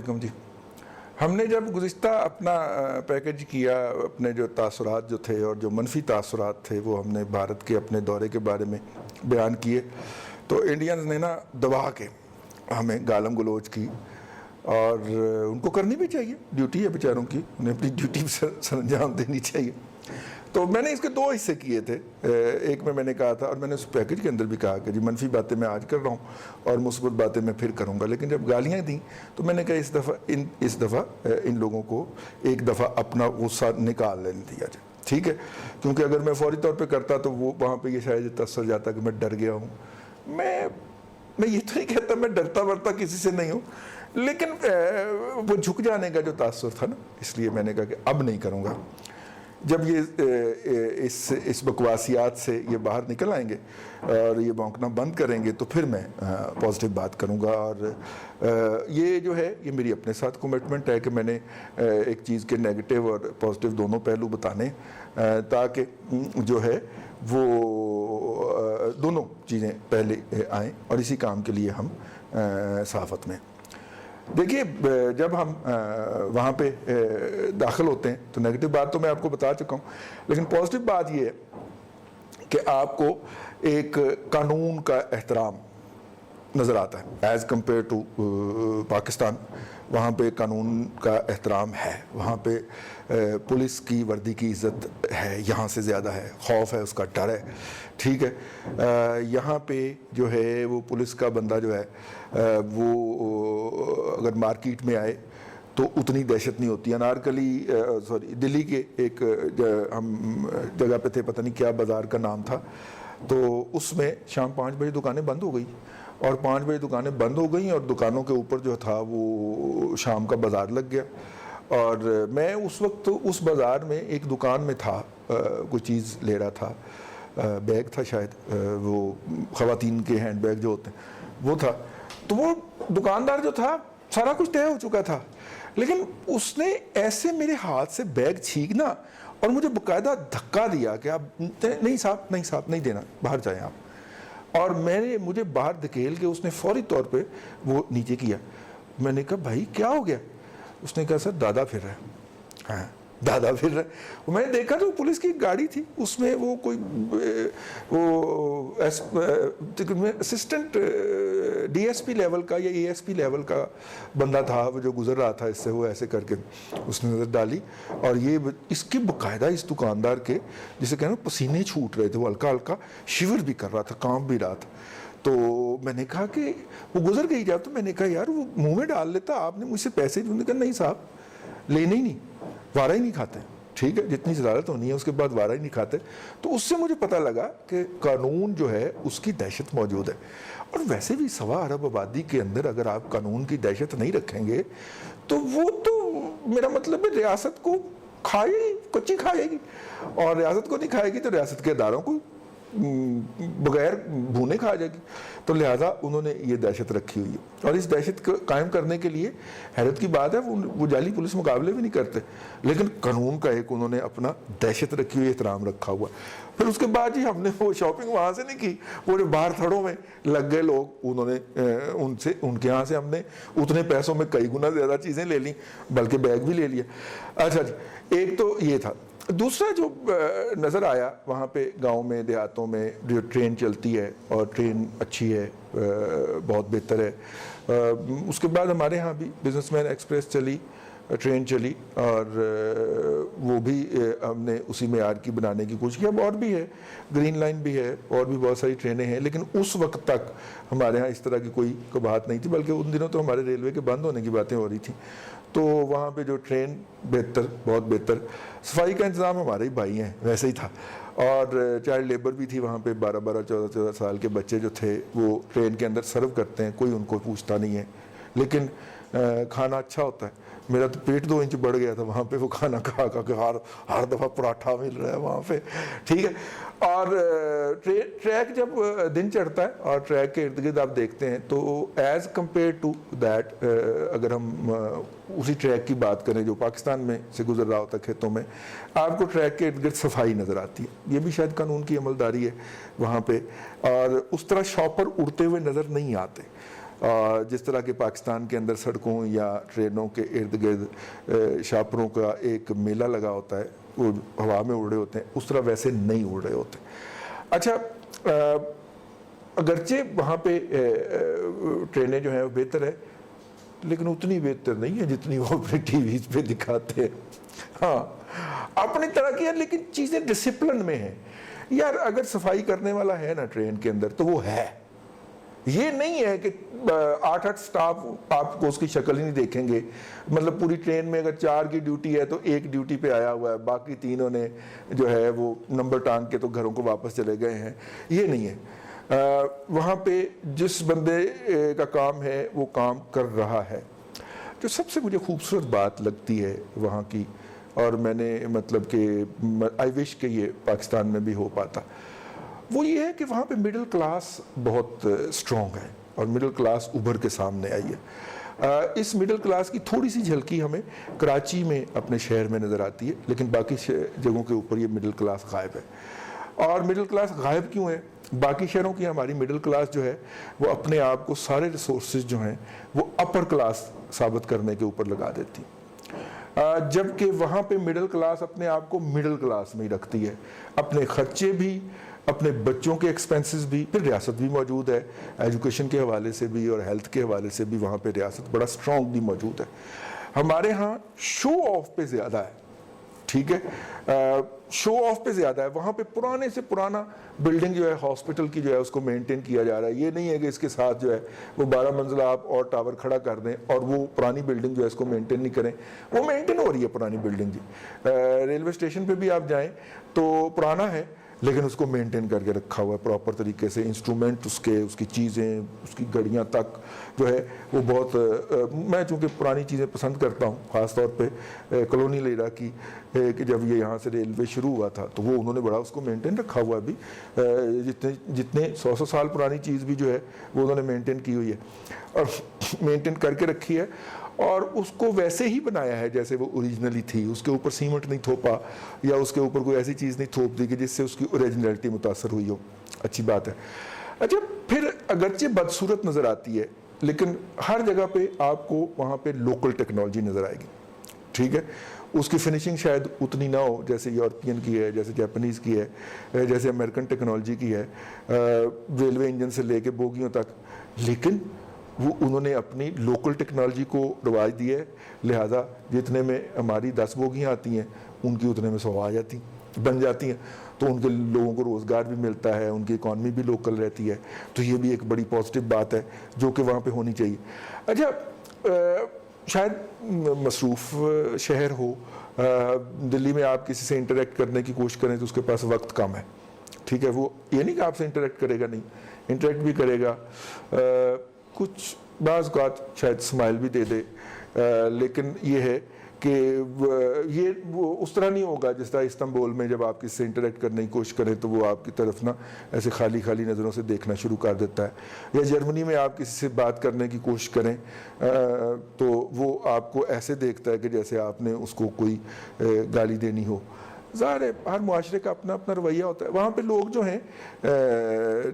वालेकुम जी। हमने जब गुज़िश्ता अपना पैकेज किया, अपने जो तासुरात जो थे और जो मनफी तासुरात थे वो हमने भारत के अपने दौरे के बारे में बयान किए, तो इंडियंस ने ना दबा के हमें गालम गलोच की, और उनको करनी भी चाहिए, ड्यूटी है बेचारों की, उन्हें अपनी ड्यूटी सरंजाम देनी चाहिए। तो मैंने इसके दो हिस्से किए थे। एक में मैंने कहा था, और मैंने उस पैकेज के अंदर भी कहा कि जी मनफी बातें मैं आज कर रहा हूँ और मुस्बत बातें मैं फिर करूँगा, लेकिन जब गालियाँ दी तो मैंने कहा इस दफ़ा इन लोगों को एक दफ़ा अपना गुस्सा निकाल लेने दिया जाए, ठीक है। क्योंकि अगर मैं फौरी तौर पर करता तो वो वहाँ पर ये शायद तसर जाता कि मैं डर गया हूँ। मैं ये तो नहीं कहता मैं डरता वरता किसी से नहीं हूँ, लेकिन वो झुक जाने का जो तासुर था ना, इसलिए मैंने कहा कि अब नहीं करूँगा। जब ये इस बकवासियात से ये बाहर निकल आएंगे और ये भौंकना बंद करेंगे तो फिर मैं पॉजिटिव बात करूँगा। और ये जो है ये मेरी अपने साथ कमिटमेंट है कि मैंने एक चीज़ के नेगेटिव और पॉजिटिव दोनों पहलू बताने, ताकि जो है वो दोनों चीज़ें पहले आएँ, और इसी काम के लिए हम सहाफ़त में। देखिए, जब हम वहाँ पे दाखिल होते हैं तो नेगेटिव बात तो मैं आपको बता चुका हूँ, लेकिन पॉजिटिव बात ये है कि आपको एक कानून का एहतराम नज़र आता है एज़ कम्पेयर टू पाकिस्तान। वहाँ पे कानून का एहतराम है, वहाँ पे पुलिस की वर्दी की इज़्ज़त है, यहाँ से ज़्यादा है, खौफ है, उसका डर है, ठीक है। यहाँ पे जो है वो पुलिस का बंदा जो है वो अगर मार्केट में आए तो उतनी दहशत नहीं होती। अनारकली दिल्ली के एक हम जगह पे थे, पता नहीं क्या बाज़ार का नाम था, तो उसमें शाम 5 बजे दुकानें बंद हो गई, और 5 बजे दुकानें बंद हो गई और दुकानों के ऊपर जो था वो शाम का बाज़ार लग गया। और मैं उस वक्त उस बाज़ार में एक दुकान में था, कोई चीज़ ले रहा था, बैग था शायद, वो ख़वातीन के हैंड बैग जो होते हैं वो था। तो वो दुकानदार जो था सारा कुछ तय हो चुका था, लेकिन उसने ऐसे मेरे हाथ से बैग छीना और मुझे बाकायदा धक्का दिया कि आप नहीं साहब, नहीं साहब, नहीं देना, बाहर जाएं आप। और मुझे बाहर धकेल के उसने फौरी तौर पे वो नीचे किया। मैंने कहा भाई क्या हो गया? उसने कहा सर दादा फिर रहा है। हाँ, दादा फिर रहा है। मैंने देखा तो पुलिस की गाड़ी थी, उसमें वो कोई वो असिस्टेंट डीएसपी लेवल का या एएसपी लेवल का बंदा था, वो जो गुजर रहा था इससे, वो ऐसे करके उसने नज़र डाली, और ये इसके बाकायदा इस दुकानदार के जिसे कहना पसीने छूट रहे थे, वो हल्का हल्का शिविर भी कर रहा था, कांप भी रहा था। तो मैंने कहा कि वो गुजर गई जब, तो मैंने कहा यार वो मुंह में डाल लेता, आपने मुझसे पैसे। उन्होंने कहा नहीं साहब, लेने ही नहीं, वारा ही नहीं खाते, ठीक है, जितनी ज़रारत होनी है उसके बाद वारा ही नहीं खाते। तो उससे मुझे पता लगा कि कानून जो है उसकी दहशत मौजूद है। और वैसे भी 1.25 अरब आबादी के अंदर अगर आप कानून की दहशत नहीं रखेंगे तो वो तो मेरा मतलब है रियासत को खाएगी, कच्ची खाएगी, और रियासत को नहीं खाएगी तो रियासत के इदारों को बगैर भूने खा जाएगी। तो लिहाजा उन्होंने ये दहशत रखी हुई है, और इस दहशत को कायम करने के लिए हैरत की बात है वो जाली पुलिस मुकाबले भी नहीं करते, लेकिन कानून का एक उन्होंने अपना दहशत रखी हुई, एहतराम रखा हुआ। फिर उसके बाद ही हमने वो शॉपिंग वहाँ से नहीं की, वो जो बाहर थड़ों में लग गए लोग, उन्होंने उनके यहाँ से हमने उतने पैसों में कई गुना ज़्यादा चीज़ें ले ली, बल्कि बैग भी ले लिया। अच्छा जी, एक तो ये था। दूसरा जो नज़र आया वहाँ पे गांव में, देहातों में जो ट्रेन चलती है, और ट्रेन अच्छी है, बहुत बेहतर है। उसके बाद हमारे यहाँ भी बिजनेसमैन एक्सप्रेस चली, ट्रेन चली, और वो भी हमने उसी मेयार की बनाने की कोशिश की। अब और भी है, ग्रीन लाइन भी है, और भी बहुत सारी ट्रेनें हैं, लेकिन उस वक्त तक हमारे यहाँ इस तरह की कोई बात नहीं थी, बल्कि उन दिनों तो हमारे रेलवे के बंद होने की बातें हो रही थी। तो वहाँ पे जो ट्रेन बेहतर, बहुत बेहतर, सफाई का इंतज़ाम हमारे ही भाई हैं वैसे ही था, और चाइल्ड लेबर भी थी वहाँ पे। 12-12, 14-14 साल के बच्चे जो थे वो ट्रेन के अंदर सर्व करते हैं, कोई उनको पूछता नहीं है, लेकिन खाना अच्छा होता है। मेरा तो पेट 2 इंच बढ़ गया था वहाँ पे वो खाना खा के, हर दफ़ा पराठा मिल रहा है वहाँ पे, ठीक है। और ट्रैक जब दिन चढ़ता है और ट्रैक के इर्द गिर्द आप देखते हैं तो एज़ कम्पेयर टू दैट, अगर हम उसी ट्रैक की बात करें जो पाकिस्तान में से गुजर रहा होता है खेतों में, आपको ट्रैक के इर्द गिर्द सफाई नज़र आती है। ये भी शायद कानून की अमलदारी है वहाँ पे, और उस तरह शॉपर उड़ते हुए नज़र नहीं आते। जिस तरह के पाकिस्तान के अंदर सड़कों या ट्रेनों के इर्द गिर्द शापरों का एक मेला लगा होता है, वो हवा में उड़ रहे होते हैं, उस तरह वैसे नहीं उड़ रहे होते। अच्छा, अगरचे वहाँ पे ट्रेनें जो हैं वो बेहतर है, लेकिन उतनी बेहतर नहीं है जितनी वो अपने टीवी पे दिखाते हैं। हाँ, अपनी तरह की है, लेकिन चीज़ें डिसिप्लिन में हैं यार। अगर सफाई करने वाला है ना ट्रेन के अंदर, तो वो है। ये नहीं है कि 8-8 स्टाफ आपको उसकी शक्ल ही नहीं देखेंगे। मतलब पूरी ट्रेन में अगर 4 की ड्यूटी है तो एक ड्यूटी पे आया हुआ है, बाकी 3 ने जो है वो नंबर टांग के तो घरों को वापस चले गए हैं। ये नहीं है। वहाँ पे जिस बंदे का काम है वो काम कर रहा है। जो सबसे मुझे खूबसूरत बात लगती है वहाँ की, और मैंने मतलब कि आई विश कि ये पाकिस्तान में भी हो पाता, वो ये है कि वहाँ पे मिडिल क्लास बहुत स्ट्रॉन्ग है और मिडिल क्लास उभर के सामने आई है। इस मिडिल क्लास की थोड़ी सी झलकी हमें कराची में अपने शहर में नज़र आती है, लेकिन बाकी जगहों के ऊपर ये मिडिल क्लास गायब है। और मिडिल क्लास गायब क्यों है? बाकी शहरों की हमारी मिडिल क्लास जो है वो अपने आप को सारे रिसोर्सेज जो हैं वो अपर क्लास साबित करने के ऊपर लगा देती, जबकि वहाँ पे मिडिल क्लास अपने आप को मिडिल क्लास में ही रखती है। अपने खर्चे भी, अपने बच्चों के एक्सपेंसेस भी, फिर रियासत भी मौजूद है, एजुकेशन के हवाले से भी और हेल्थ के हवाले से भी वहाँ पे रियासत बड़ा स्ट्रॉन्गली मौजूद है। हमारे यहाँ शो ऑफ पे ज़्यादा है, ठीक है, शो ऑफ पे ज़्यादा है। वहाँ पे पुराने से पुराना बिल्डिंग जो है हॉस्पिटल की जो है उसको मेंटेन किया जा रहा है। ये नहीं है कि इसके साथ जो है वो 12 मंजिला आप और टावर खड़ा कर दें और वो पुरानी बिल्डिंग जो है इसको मेंटेन नहीं करें। वो मेंटेन हो रही है पुरानी बिल्डिंग जी। रेलवे स्टेशन पे भी आप जाएं तो पुराना है, लेकिन उसको मेंटेन करके रखा हुआ है प्रॉपर तरीके से। इंस्ट्रूमेंट उसके, उसकी चीज़ें, उसकी गाड़ियाँ तक जो है वो बहुत मैं चूँकि पुरानी चीज़ें पसंद करता हूँ, ख़ास तौर पे कॉलोनियल एरा की, कि जब ये यहाँ से रेलवे शुरू हुआ था तो वो उन्होंने बड़ा उसको मेंटेन रखा हुआ है। अभी जितने 100 साल पुरानी चीज़ भी जो है वो उन्होंने मेंटेन की हुई है और मेंटेन करके रखी है, और उसको वैसे ही बनाया है जैसे वो ओरिजिनली थी। उसके ऊपर सीमेंट नहीं थोपा या उसके ऊपर कोई ऐसी चीज़ नहीं थोप दी कि जिससे उसकी ओरिजिनलिटी मुतासर हुई हो। अच्छी बात है। अच्छा, फिर अगरचे बदसूरत नज़र आती है, लेकिन हर जगह पे आपको वहाँ पे लोकल टेक्नोलॉजी नज़र आएगी, ठीक है। उसकी फिनिशिंग शायद उतनी ना हो जैसे यूरोपियन की है, जैसे जापानीज़ की है, जैसे अमेरिकन टेक्नोलॉजी की है, रेलवे इंजन से लेके बोगियों तक, लेकिन वो उन्होंने अपनी लोकल टेक्नोलॉजी को रवाज दिया है। लिहाजा जितने में हमारी 10 बोगियाँ आती हैं उनकी उतने में 100 आ जाती बन जाती हैं, तो उनके लोगों को रोज़गार भी मिलता है, उनकी इकॉनमी भी लोकल रहती है। तो ये भी एक बड़ी पॉजिटिव बात है जो कि वहाँ पे होनी चाहिए। अच्छा, शायद मसरूफ़ शहर हो, दिल्ली में आप किसी से इंटरेक्ट करने की कोशिश करें तो उसके पास वक्त कम है, ठीक है। वो ये नहीं कि आपसे इंटरेक्ट करेगा नहीं, इंटरेक्ट भी करेगा, कुछ बाज़ बात शायद स्माइल भी दे दे, लेकिन ये है कि ये वो उस तरह नहीं होगा जिस तरह इस्तांबुल में जब आप किसी से इंटरेक्ट करने की कोशिश करें तो वो आपकी तरफ ना ऐसे खाली खाली नज़रों से देखना शुरू कर देता है। या जर्मनी में आप किसी से बात करने की कोशिश करें तो वो आपको ऐसे देखता है कि जैसे आपने उसको कोई गाली देनी हो। ज़ाहिर है हर मुआशरे का अपना अपना रवैया होता है। वहाँ पे लोग जो हैं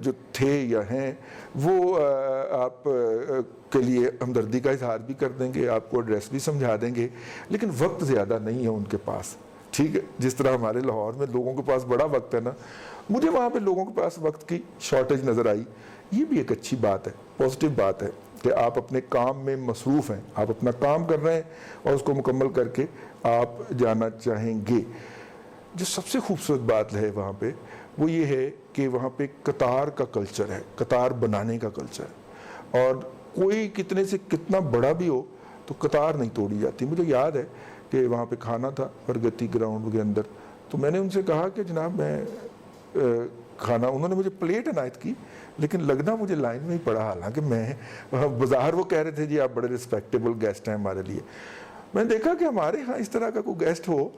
जो थे या हैं वो आप के लिए हमदर्दी का इजहार भी कर देंगे, आपको एड्रेस भी समझा देंगे, लेकिन वक्त ज़्यादा नहीं है उनके पास, ठीक है। जिस तरह हमारे लाहौर में लोगों के पास बड़ा वक्त है ना, मुझे वहाँ पे लोगों के पास वक्त की शॉर्टेज नज़र आई। ये भी एक अच्छी बात है, पॉजिटिव बात है कि आप अपने काम में मसरूफ़ हैं, आप अपना काम कर रहे हैं और उसको मुकम्मल करके आप जाना चाहेंगे। जो सबसे खूबसूरत बात है वहाँ पे वो ये है कि वहाँ पे कतार का कल्चर है, कतार बनाने का कल्चर है, और कोई कितने से कितना बड़ा भी हो तो कतार नहीं तोड़ी जाती। मुझे याद है कि वहाँ पे खाना था प्रगति ग्राउंड के अंदर, तो मैंने उनसे कहा कि जनाब मैं खाना, उन्होंने मुझे प्लेट अनायत की, लेकिन लगना मुझे लाइन में ही पड़ा, हालांकि मैं बाज़ार वो कह रहे थे जी आप बड़े रिस्पेक्टेबल गेस्ट हैं हमारे लिए। मैंने देखा कि हमारे यहाँ इस तरह का कोई गेस्ट हो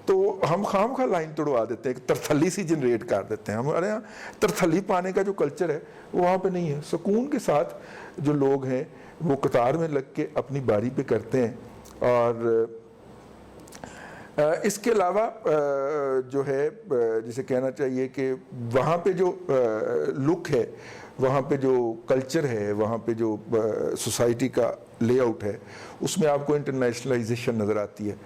तो हम खाम खा लाइन तोड़वा देते हैं, एक तरथली सी जनरेट कर देते हैं। हमारे यहाँ तरथली पाने का जो कल्चर है वो वहाँ पे नहीं है। सुकून के साथ जो लोग हैं वो कतार में लग के अपनी बारी पे करते हैं। और इसके अलावा जो है जिसे कहना चाहिए कि वहाँ पे जो लुक है, वहाँ पे जो कल्चर है, वहाँ पे जो सोसाइटी का लेआउट है, उसमें आपको इंटरनेशनलाइजेशन नज़र आती है।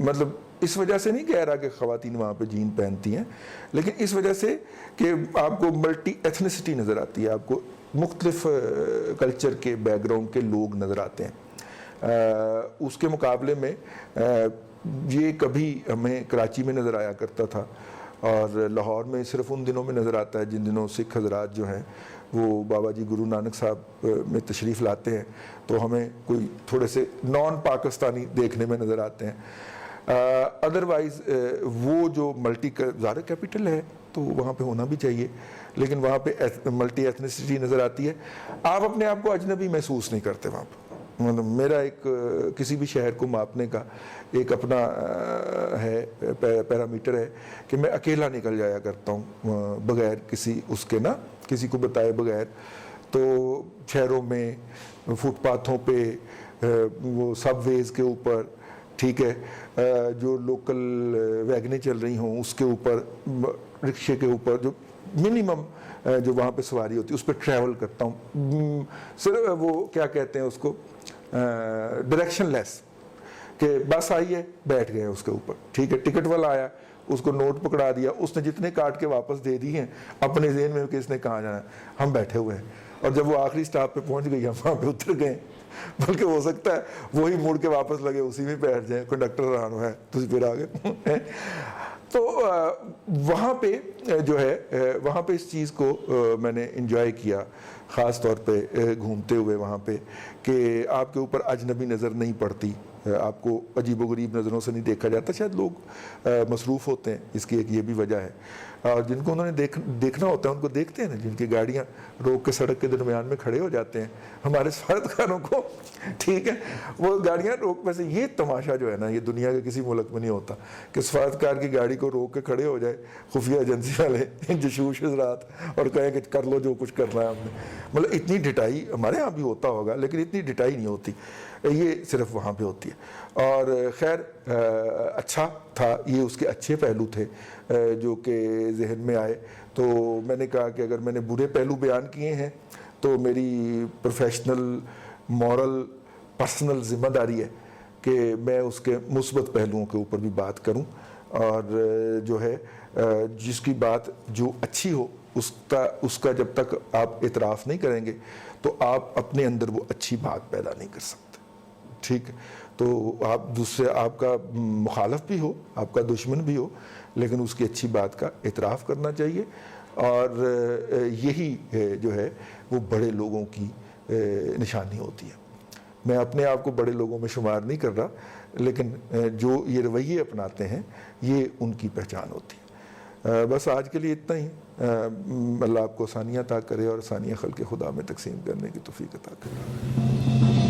मतलब इस वजह से नहीं कह रहा कि ख़वातीन वहाँ पे जीन पहनती हैं, लेकिन इस वजह से कि आपको मल्टी एथनिसिटी नज़र आती है, आपको मुख्तलिफ कल्चर के बैकग्राउंड के लोग नज़र आते हैं। उसके मुकाबले में ये कभी हमें कराची में नज़र आया करता था और लाहौर में सिर्फ उन दिनों में नज़र आता है जिन दिनों सिख हजरात जो हैं वो बाबा जी गुरु नानक साहब में तशरीफ़ लाते हैं, तो हमें कोई थोड़े से नॉन पाकिस्तानी देखने में नज़र आते हैं। अदरवाइज़ वो जो मल्टी ज़ाहिर कैपिटल है तो वहाँ पे होना भी चाहिए, लेकिन वहाँ पे मल्टी एथनिसिटी नज़र आती है। आप अपने आप को अजनबी महसूस नहीं करते वहाँ पर। मतलब मेरा एक किसी भी शहर को मापने का एक अपना है पैरामीटर है कि मैं अकेला निकल जाया करता हूँ बगैर किसी उसके ना किसी को बताए बगैर। तो शहरों में फुटपाथों पे वो सबवेज के ऊपर, ठीक है, जो लोकल वैगनें चल रही हों उसके ऊपर, रिक्शे के ऊपर जो मिनिमम जो वहाँ पे सवारी होती है उस पर ट्रैवल करता हूँ। सिर्फ वो क्या कहते हैं उसको, डायरेक्शन लेस, कि बस आई है बैठ गए उसके ऊपर, ठीक है, टिकट वाला आया उसको नोट पकड़ा दिया, उसने जितने काट के वापस दे दिए हैं अपने जेहन में कि इसने कहाँ जाना है, हम बैठे हुए हैं। और जब वो आखिरी स्टॉप पे पहुंच गई हम वहाँ पे उतर गए, बल्कि हो सकता है वही मुड़ के वापस लगे उसी में बैठ जाए, कंडक्टर रानो है तो फिर आगे। तो वहाँ पे जो है वहाँ पे इस चीज़ को मैंने इंजॉय किया ख़ास तौर पे घूमते हुए वहाँ पे, कि आपके ऊपर अजनबी नज़र नहीं पड़ती, आपको अजीबोगरीब नज़रों से नहीं देखा जाता। शायद लोग मसरूफ़ होते हैं, इसकी एक ये भी वजह है। और जिनको उन्होंने देखना होता है उनको देखते हैं ना, जिनकी गाड़ियाँ रोक के सड़क के दरमियान में खड़े हो जाते हैं हमारे सफारतकारों को, ठीक है, वो गाड़ियाँ रोक। वैसे ये तमाशा जो है ना ये दुनिया के किसी मुल्क में नहीं होता कि सफारतकार की गाड़ी को रोक के खड़े हो जाए खुफिया एजेंसी वाले जशूश हज़रात और कहें कि कर लो जो कुछ करना है हमने। मतलब इतनी ढिटाई हमारे यहाँ भी होता होगा लेकिन इतनी ढिटाई नहीं होती, ये सिर्फ वहाँ पे होती है। और खैर अच्छा था, ये उसके अच्छे पहलू थे जो कि जहन में आए। तो मैंने कहा कि अगर मैंने बुरे पहलू बयान किए हैं तो मेरी प्रोफेशनल मॉरल पर्सनल ज़िम्मेदारी है कि मैं उसके मुस्बत पहलुओं के ऊपर भी बात करूं, और जो है जिसकी बात जो अच्छी हो उसका जब तक आप इतराफ़ नहीं करेंगे तो आप अपने अंदर वो अच्छी बात पैदा नहीं कर सकते, ठीक। तो आप दूसरे, आपका मुखालफ भी हो, आपका दुश्मन भी हो, लेकिन उसकी अच्छी बात का इतराफ़ करना चाहिए। और यही जो है वो बड़े लोगों की निशानी होती है। मैं अपने आप को बड़े लोगों में शुमार नहीं कर रहा, लेकिन जो ये रवैये अपनाते हैं ये उनकी पहचान होती है। बस आज के लिए इतना ही। अल्लाह आपको आसानियाँ अता करे और आसानियाँ खल्क़ खुदा में तकसीम करने की तौफ़ीक़ अता करे।